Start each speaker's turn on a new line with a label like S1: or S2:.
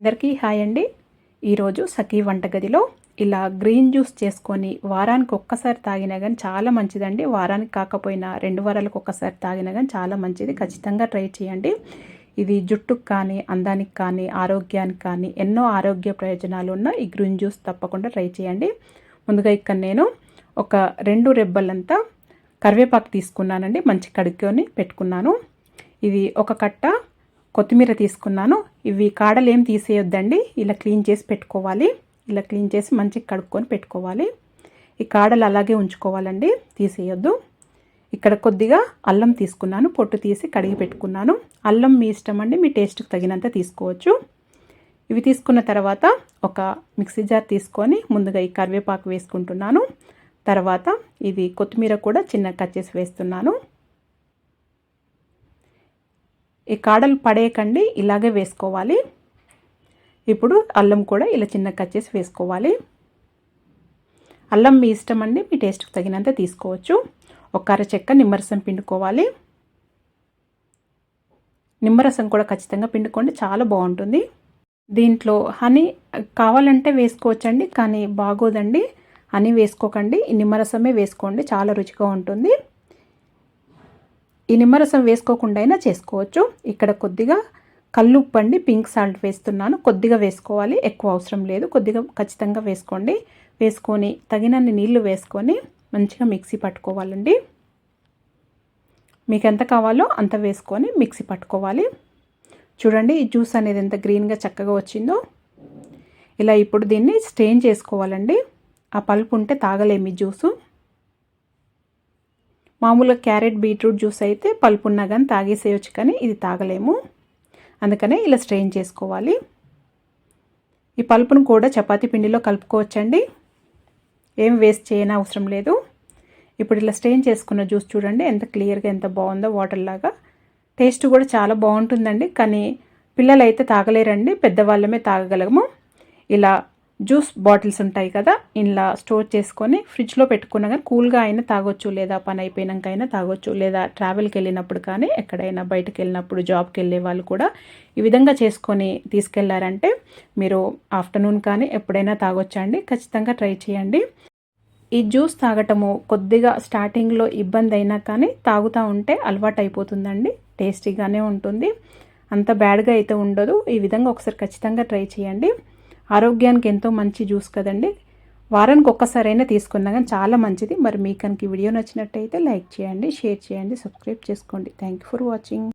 S1: అందరికీ హాయ్ అండి. ఈరోజు సఖీ వంటగదిలో ఇలా గ్రీన్ జ్యూస్ చేసుకొని వారానికి ఒక్కసారి తాగినా కానీ చాలా మంచిదండి. వారానికి కాకపోయినా 2 వారాలకు ఒక్కసారి తాగినా కానీ చాలా మంచిది. ఖచ్చితంగా ట్రై చేయండి. ఇది జుట్టుకు కానీ, అందానికి కానీ, ఆరోగ్యానికి కానీ ఎన్నో ఆరోగ్య ప్రయోజనాలు ఉన్న ఈ గ్రీన్ జ్యూస్ తప్పకుండా ట్రై చేయండి. ముందుగా ఇక్కడ నేను ఒక 2 రెబ్బలంతా కరివేపాకు తీసుకున్నానండి. మంచి కడుక్కొని పెట్టుకున్నాను. ఇది ఒక కట్ట కొత్తిమీర తీసుకున్నాను. ఇవి కాడలు ఏం తీసేయొద్దండి. ఇలా క్లీన్ చేసి పెట్టుకోవాలి. ఇలా క్లీన్ చేసి మంచిగా కడుక్కొని పెట్టుకోవాలి. ఈ కాడలు అలాగే ఉంచుకోవాలండి, తీసేయొద్దు. ఇక్కడ కొద్దిగా అల్లం తీసుకున్నాను. పొట్టు తీసి కడిగి పెట్టుకున్నాను. అల్లం మీ ఇష్టం అండి, మీ టేస్ట్కి తగినంత తీసుకోవచ్చు. ఇవి తీసుకున్న తర్వాత ఒక మిక్సీ జార్ తీసుకొని ముందుగా ఈ కరివేపాకు వేసుకుంటున్నాను. తర్వాత ఇది కొత్తిమీర కూడా చిన్నగా కట్ చేసి వేస్తున్నాను. ఈ కాడలు పడేయకండి, ఇలాగే వేసుకోవాలి. ఇప్పుడు అల్లం కూడా ఇలా చిన్నగా కట్ చేసి వేసుకోవాలి. అల్లం మీ ఇష్టం అండి, మీ టేస్ట్కి తగినంత తీసుకోవచ్చు. ఒక అరచెక్క నిమ్మరసం పిండుకోవాలి. నిమ్మరసం కూడా ఖచ్చితంగా పిండుకోండి, చాలా బాగుంటుంది. దీంట్లో హనీ కావాలంటే వేసుకోవచ్చండి, కానీ బాగోదండి. హనీ వేసుకోకండి, ఈ నిమ్మరసమే వేసుకోండి, చాలా రుచిగా ఉంటుంది. ఈ నిమ్మరసం వేసుకోకుండా అయినా చేసుకోవచ్చు. ఇక్కడ కొద్దిగా కల్లుప్పు అండి, పింక్ సాల్ట్ వేస్తున్నాను. కొద్దిగా వేసుకోవాలి, ఎక్కువ అవసరం లేదు. కొద్దిగా ఖచ్చితంగా వేసుకోండి. వేసుకొని తగినన్ని నీళ్లు వేసుకొని మంచిగా మిక్సీ పట్టుకోవాలండి. మీకు ఎంత కావాలో అంత వేసుకొని మిక్సీ పట్టుకోవాలి. చూడండి ఈ జ్యూస్ అనేది ఎంత గ్రీన్గా చక్కగా వచ్చిందో. ఇలా ఇప్పుడు దీన్ని స్ట్రెయిన్ చేసుకోవాలండి. ఆ పల్పు ఉంటే తాగలేము ఈ జ్యూసు. మామూలుగా క్యారెట్ బీట్రూట్ జ్యూస్ అయితే పల్పు ఉన్నా కానీ తాగేసేయచ్చు, కానీ ఇది తాగలేము. అందుకనే ఇలా స్ట్రెయిన్ చేసుకోవాలి. ఈ పల్పును కూడా చపాతీ పిండిలో కలుపుకోవచ్చండి, ఏం వేస్ట్ చేయని అవసరం లేదు. ఇప్పుడు ఇలా స్ట్రెయిన్ చేసుకున్న జ్యూస్ చూడండి ఎంత క్లియర్గా, ఎంత బాగుందో, వాటర్ లాగా. టేస్ట్ కూడా చాలా బాగుంటుందండి, కానీ పిల్లలు అయితే తాగలేరండి, పెద్దవాళ్ళమే తాగగలము. ఇలా జ్యూస్ బాటిల్స్ ఉంటాయి కదా, ఇలా స్టోర్ చేసుకొని ఫ్రిడ్జ్లో పెట్టుకున్నా కానీ కూల్గా అయినా తాగొచ్చు, లేదా పని అయిపోయినాక అయినా తాగొచ్చు, లేదా ట్రావెల్కి వెళ్ళినప్పుడు కానీ, ఎక్కడైనా బయటకు వెళ్ళినప్పుడు, జాబ్కి వెళ్ళే వాళ్ళు కూడా ఈ విధంగా చేసుకొని తీసుకెళ్లారంటే మీరు ఆఫ్టర్నూన్ కానీ ఎప్పుడైనా తాగొచ్చండి. ఖచ్చితంగా ట్రై చేయండి. ఈ జ్యూస్ తాగటము కొద్దిగా స్టార్టింగ్లో ఇబ్బంది అయినా కానీ తాగుతూ ఉంటే అలవాటు అయిపోతుందండి. టేస్టీగానే ఉంటుంది, అంత బ్యాడ్గా అయితే ఉండదు. ఈ విధంగా ఒకసారి ఖచ్చితంగా ట్రై చేయండి. ఆరోగ్యానికి ఎంతో మంచి జ్యూస్ కదండి. వారానికి ఒక్కసారైనా తీసుకున్నా కానీ చాలా మంచిది. మరి మీకు కనుక ఈ వీడియో నచ్చినట్టయితే లైక్ చేయండి, షేర్ చేయండి, సబ్స్క్రైబ్ చేసుకోండి. Thank you for watching.